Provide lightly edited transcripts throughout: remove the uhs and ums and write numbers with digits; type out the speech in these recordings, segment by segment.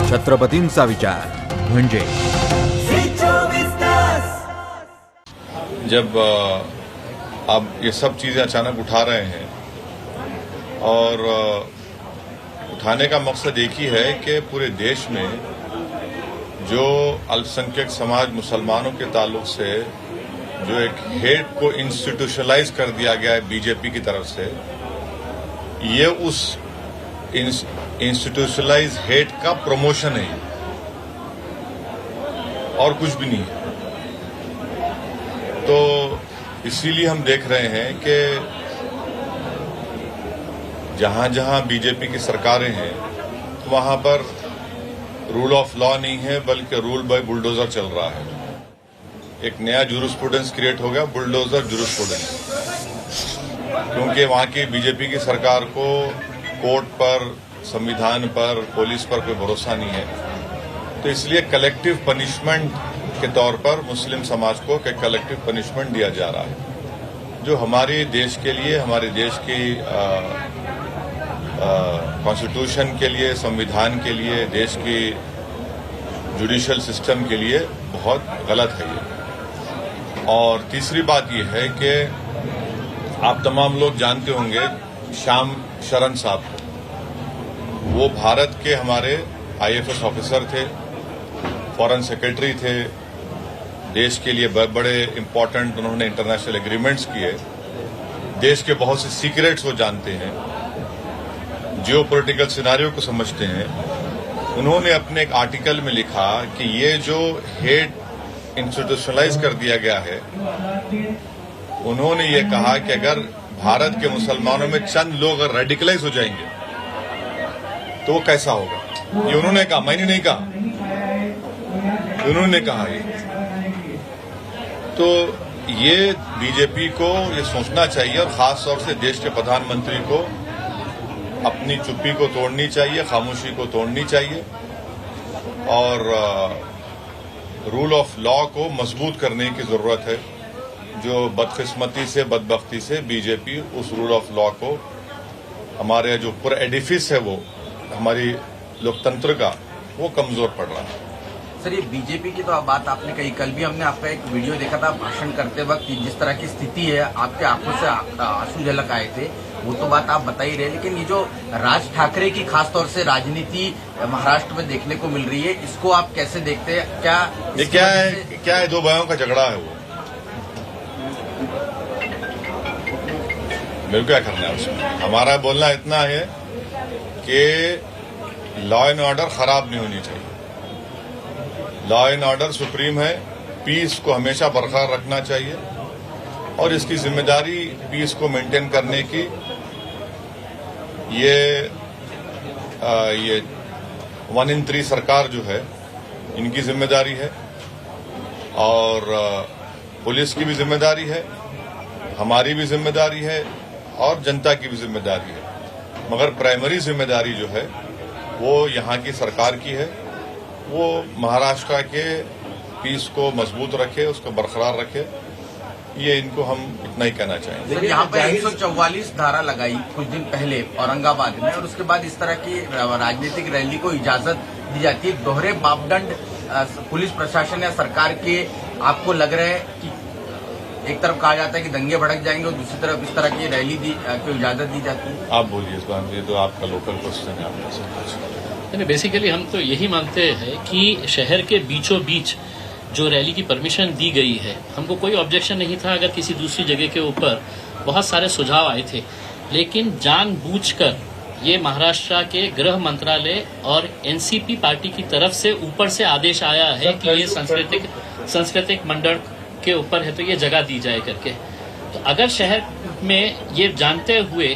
छत्रपतींचा विचार म्हणजे जब आप ये सब चीजें अचानक उठा रहे हैं और उठाने का मकसद एक ही है कि पूरे देश में जो अल्पसंख्यक समाज मुसलमानों के ताल्लुक से जो एक हेट को इंस्टीट्यूशनलाइज कर दिया गया है बीजेपी की तरफ से, ये उस इंस्टीट्यूशनलाइज हेट का प्रमोशन है और कुछ भी नहीं है। तो इसीलिए हम देख रहे हैं कि जहां जहां बीजेपी की सरकारें हैं वहां पर रूल ऑफ लॉ नहीं है बल्कि रूल बाय बुलडोजर चल रहा है। एक नया जूरिस्प्रूडेंस क्रिएट हो गया, बुलडोजर जूरिस्प्रूडेंस, क्योंकि वहां की बीजेपी की सरकार को कोर्ट पर, संविधान पर, पुलिस पर कोई भरोसा नहीं है। तो इसलिए कलेक्टिव पनिशमेंट के तौर पर मुस्लिम समाज को कलेक्टिव पनिशमेंट दिया जा रहा है, जो हमारे देश के लिए, हमारे देश की कॉन्स्टिट्यूशन के लिए, संविधान के लिए, देश की जुडिशियल सिस्टम के लिए बहुत गलत है ये। और तीसरी बात ये है कि आप तमाम लोग जानते होंगे श्याम शरण साहब को। वो भारत के हमारे IAS ऑफिसर थे, फॉरेन सेक्रेटरी थे, देश के लिए बड़े इम्पोर्टेंट उन्होंने इंटरनेशनल एग्रीमेंट्स किए, देश के बहुत से सीक्रेट्स वो जानते हैं, जियो पॉलिटिकल सिनारियो को समझते हैं। उन्होंने अपने एक आर्टिकल में लिखा कि ये जो हेट इंस्टीट्यूशनलाइज कर दिया गया है, उन्होंने ये कहा कि अगर भारत के मुसलमानों में चंद लोग अगर रेडिकलाइज हो जाएंगे तो वो कैसा होगा। ये उन्होंने कहा, मैंने नहीं कहा, उन्होंने कहा ये। तो ये बीजेपी को ये सोचना चाहिए और खास तौर से देश के प्रधानमंत्री को अपनी चुप्पी को तोड़नी चाहिए, खामोशी को तोड़नी चाहिए और रूल ऑफ लॉ को मजबूत करने की जरूरत है। जो बदकिस्मती से, बदबख्ती से बीजेपी उस रूल ऑफ लॉ को, हमारे जो पूरा एडिफिस है वो हमारी लोकतंत्र का, वो कमजोर पड़ रहा है। सर, ये बीजेपी की तो बात आपने कही, कल भी हमने आपका एक वीडियो देखा था भाषण करते वक्त, जिस तरह की स्थिति है, आपके आंखों से आंसू झलक आए थे, वो तो बात आप बता ही रहे। लेकिन ये जो राज ठाकरे की खासतौर से राजनीति महाराष्ट्र में देखने को मिल रही है, इसको आप कैसे देखते हैं? क्या है दो भाइयों का झगड़ा है वो, मेरे को क्या करना है उसमें? हमारा बोलना इतना है कि लॉ एंड ऑर्डर खराब नहीं होनी चाहिए। लॉ एंड ऑर्डर सुप्रीम है, पीस को हमेशा बरकरार रखना चाहिए और इसकी जिम्मेदारी पीस को मेंटेन करने की ये 1 in 3 सरकार जो है, इनकी जिम्मेदारी है और पुलिस की भी जिम्मेदारी है, हमारी भी जिम्मेदारी है और जनता की भी जिम्मेदारी है। मगर प्राइमरी जिम्मेदारी जो है वो यहाँ की सरकार की है, वो महाराष्ट्र के पीस को मजबूत रखे, उसको बरकरार रखे। ये इनको हम इतना ही कहना चाहेंगे। सर, यहाँ पर 144 धारा लगाई कुछ दिन पहले औरंगाबाद में और उसके बाद इस तरह की राजनीतिक रैली को इजाजत दी जाती है। दोहरे मापदंड पुलिस प्रशासन या सरकार के आपको लग रहा है कि एक तरफ कहा जाता है कि दंगे भड़क जाएंगे और दूसरी तरफ इस तरह की रैली को इजाजत दी जाती है? आप बोलिए इस बात, ये तो आपका लोकल क्वेश्चन है, आपका। बेसिकली हम तो यही मानते हैं कि शहर के बीचों बीच जो रैली की परमिशन दी गई है, हमको कोई ऑब्जेक्शन नहीं था अगर किसी दूसरी जगह के ऊपर बहुत सारे सुझाव आए थे, लेकिन जानबूझकर ये महाराष्ट्र के गृह मंत्रालय और एनसीपी पार्टी की तरफ से ऊपर से आदेश आया है कि ये सांस्कृतिक मंडल के ऊपर है तो ये जगह दी जाए करके। तो अगर शहर में ये जानते हुए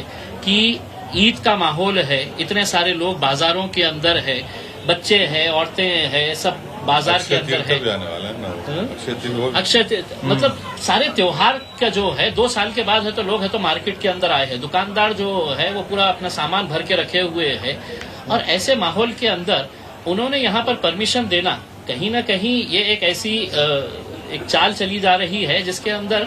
कि ईद का माहौल है, इतने सारे लोग बाजारों के अंदर है, बच्चे हैं, औरतें हैं, सब बाजार के अंदर है, अक्षय मतलब सारे त्योहार का जो है 2 साल के बाद है तो लोग है तो मार्केट के अंदर आए हैं, दुकानदार जो है वो पूरा अपना सामान भर के रखे हुए है और ऐसे माहौल के अंदर उन्होंने यहाँ पर परमिशन देना कहीं ना कहीं ये एक ऐसी एक चाल चली जा रही है जिसके अंदर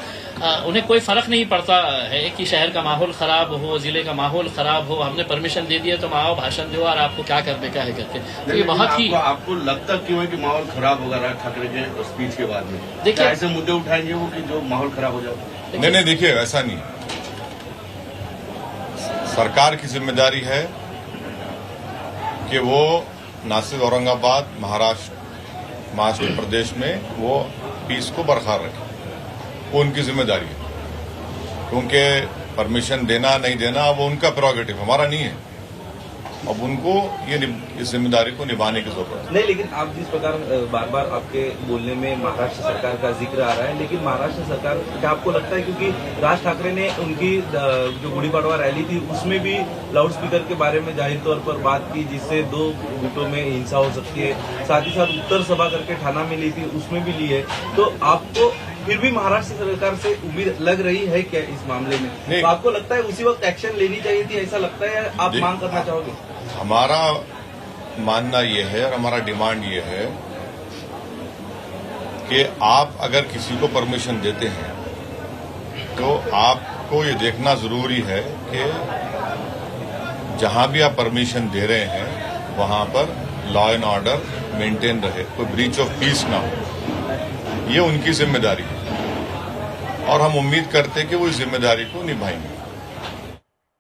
उन्हें कोई फर्क नहीं पड़ता है कि शहर का माहौल खराब हो, जिले का माहौल खराब हो, हमने परमिशन दे दिया तो आओ भाषण दो और आपको क्या करने का है करके। तो ये बहुत ही आपको लगता क्यों है कि माहौल खराब होगा राज ठाकरे के स्पीच के बाद में? देखिए, ऐसे मुद्दे उठाएंगे वो कि जो माहौल खराब हो जाए? नहीं, देखिए ऐसा नहीं। सरकार की जिम्मेदारी है कि वो न सिर्फ औरंगाबाद, महाराष्ट्र प्रदेश में वो पीस को बरकरार रखे, वो उनकी जिम्मेदारी है। क्योंकि परमिशन देना नहीं देना वो उनका प्रोगेटिव, हमारा नहीं है। अब उनको ये इस जिम्मेदारी को निभाने की जरूरत है। नहीं, लेकिन आप जिस प्रकार बार बार आपके बोलने में महाराष्ट्र सरकार का जिक्र आ रहा है, लेकिन महाराष्ट्र सरकार क्या आपको लगता है, क्योंकि राज ठाकरे ने उनकी जो गुड़ी पड़वा रैली थी उसमें भी लाउड स्पीकर के बारे में जाहिर तौर पर बात की जिससे 2 गुटों में हिंसा हो सकती है, साथ ही साथ उत्तर सभा करके ठाना में ली थी उसमें भी ली है, तो आपको फिर भी महाराष्ट्र सरकार से उम्मीद लग रही है क्या इस मामले में? तो आपको लगता है उसी वक्त एक्शन लेनी चाहिए थी, ऐसा लगता है, या आप मांग करना चाहोगे? हमारा मानना ये है और हमारा डिमांड ये है कि आप अगर किसी को परमिशन देते हैं तो आपको ये देखना जरूरी है कि जहां भी आप परमिशन दे रहे हैं वहां पर लॉ एंड ऑर्डर मेंटेन रहे, कोई ब्रीच ऑफ पीस ना हो। ये उनकी जिम्मेदारी है और हम उम्मीद करते हैं कि वो इस जिम्मेदारी को निभाएंगे।